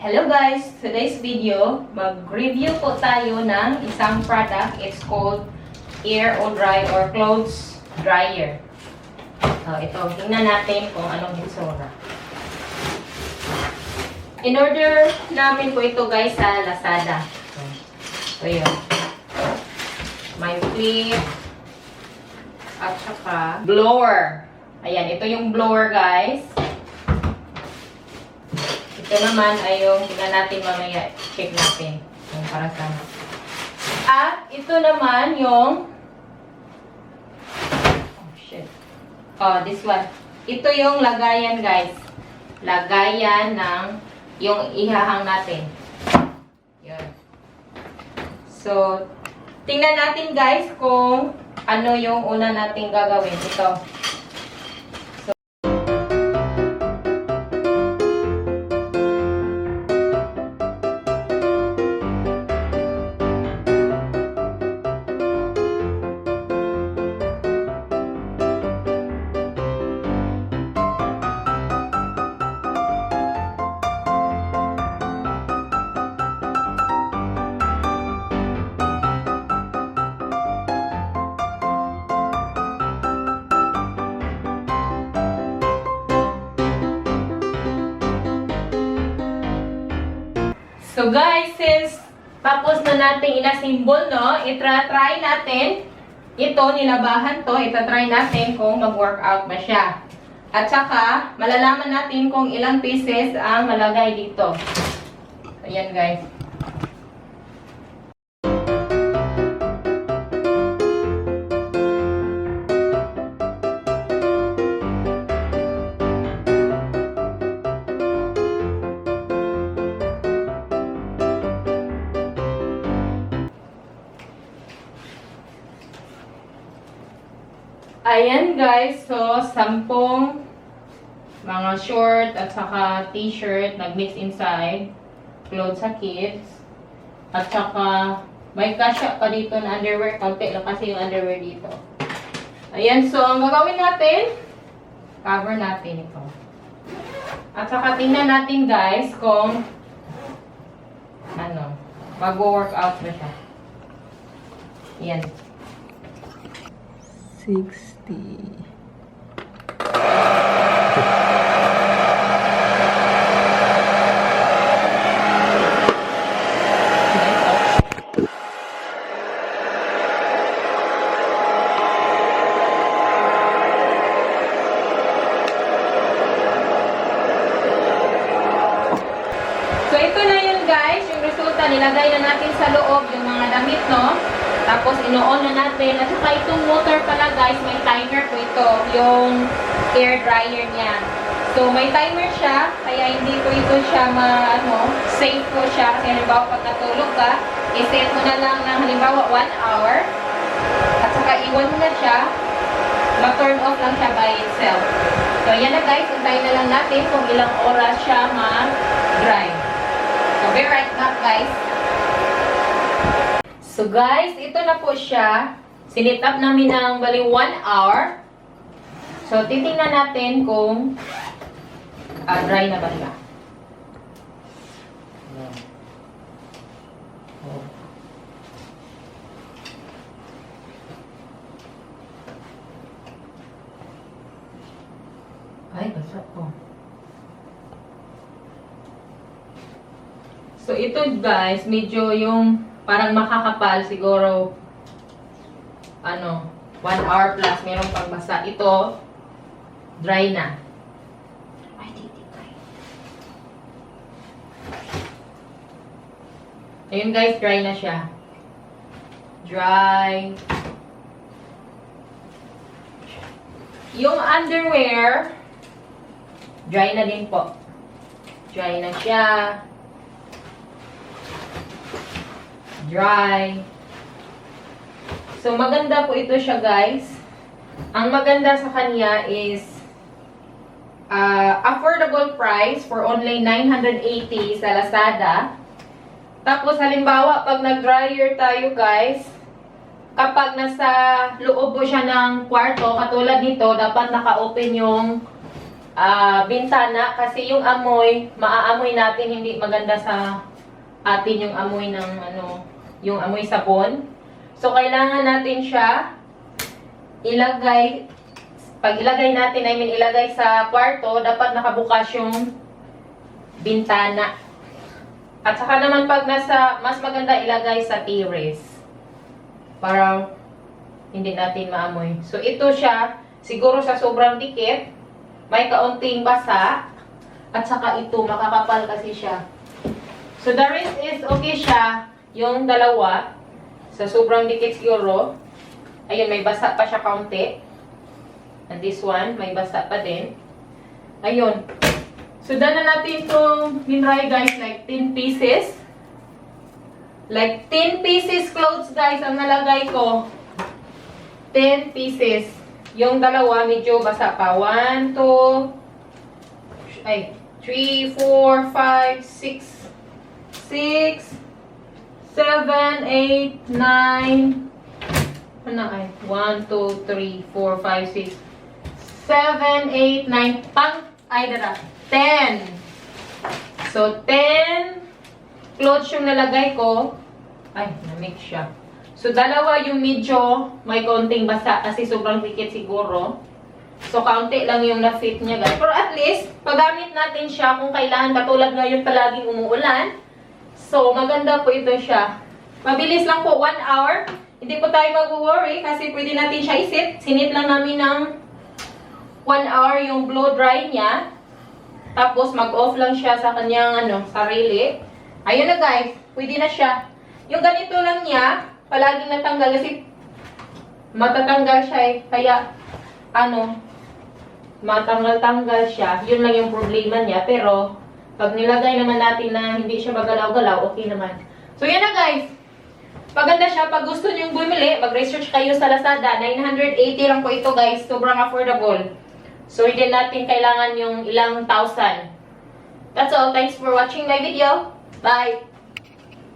Hello guys! Today's video, mag-review po tayo ng isang product. It's called airodry or clothes dryer. So, ito, tingnan natin kung anong itsura. In-order namin po ito guys sa Lazada. So, yun. May clip at saka blower. Ayan, ito yung blower guys. Ito naman ay yung tingnan natin mamaya, check natin yung para saan. At ito naman yung this one. Ito yung lagayan guys. Lagayan ng yung ihahang natin. Yun. So, tingnan natin guys kung ano yung una nating gagawin. Ito. So guys, since tapos na natin inasimbol, no, itra-try natin ito, nilabahan to, itra-try natin kung mag-workout ba siya. At saka, malalaman natin kung ilang pieces ang malagay dito. So, yan guys. Ayan guys, so 10 mga short at saka t-shirt nag-mix inside, clothes sa kids, at saka may kasya pa dito na underwear, konti lang kasi yung underwear dito. Ayan, so ang gagawin natin, cover natin ito. At saka tingnan natin guys kung ano, mag-workout na siya. Ayan. 60. So ito na yun guys, yung resulta, nilagay na natin sa loob yung mga damit, no? Tapos, ino-on na natin. At saka itong motor pala, guys, may timer po ito. Yung air dryer niya. So, may timer siya. Kaya hindi po ito siya safe po siya. Kasi halimbawa, pag natulog ka, i-set mo na lang ng halimbawa 1 hour. At saka, iwan mo na siya. Ma-turn off lang siya by itself. So, yan na guys. Untayin na lang natin kung ilang oras siya ma-dry. So, be right back, guys. So guys, ito na po siya. Sinit up namin ng bali 1 hour. So titingnan natin kung dry na ba siya. Ay, basa po. So ito guys, medyo yung parang makakapal siguro 1 hour plus meron pang basa. Ito dry na. Ay, tititay. Ayun guys, dry na siya. Dry. Yung underwear dry na din po. Dry na siya. Dry. So, maganda po ito siya, guys. Ang maganda sa kanya is affordable price for only 980 sa Lazada. Tapos, halimbawa, pag nag-dryer tayo, guys, kapag nasa loob po siya ng kwarto, katulad nito, dapat naka-open yung bintana kasi yung amoy, maaamoy natin hindi maganda sa atin yung amoy ng yung amoy sabon. So kailangan natin siya ilagay, pag ilagay natin, ilagay sa kwarto, dapat nakabukas yung bintana. At saka naman pag mas maganda ilagay sa terrace para hindi natin maamoy. So ito siya, siguro sa sobrang dikit, may kaunting basa, at saka ito, makakapal kasi siya. So the rest is okay siya, yung dalawa, sa sobrang dikit siguro. Ayun, may basa pa siya kaunti. And this one, may basa pa din. Ayun. So done na natin itong hinray guys, like 10 pieces. Like 10 pieces clothes guys ang nalagay ko. 10 pieces. Yung dalawa medyo basa pa. 1, 2, 3, 4, 5, 6, 6, 7, 8, 9. Ano ay? 1, 2, 3, 4, 5, 6, 7, 8, 9. Dada. 10. So, 10 clothes yung nalagay ko. Ay, na-mix siya. So, dalawa yung medyo may konting basa kasi sobrang dikit siguro. So, kaunti lang yung na-fit niya guys. Pero at least, paggamit natin siya kung kailangan, katulad ngayon palaging umuulan. So, maganda po ito siya. Mabilis lang po, 1 hour. Hindi po tayo mag-worry kasi pwede natin siya isit. Sinit lang namin ng 1 hour yung blow dry niya. Tapos, mag-off lang siya sa kanyang sarili. Ayun na guys, pwede na siya. Yung ganito lang niya, palaging natanggal kasi matatanggal siya eh. Kaya, matanggal-tanggal siya. Yun lang yung problema niya. Pero, pag nilagay naman natin na hindi siya magalaw-galaw, okay naman. So, yan na guys. Maganda siya. Pag gusto nyo bumili, mag-research kayo sa Lazada. 980 lang po ito guys. Sobrang affordable. So, hindi natin kailangan yung ilang thousand. That's all. Thanks for watching my video. Bye!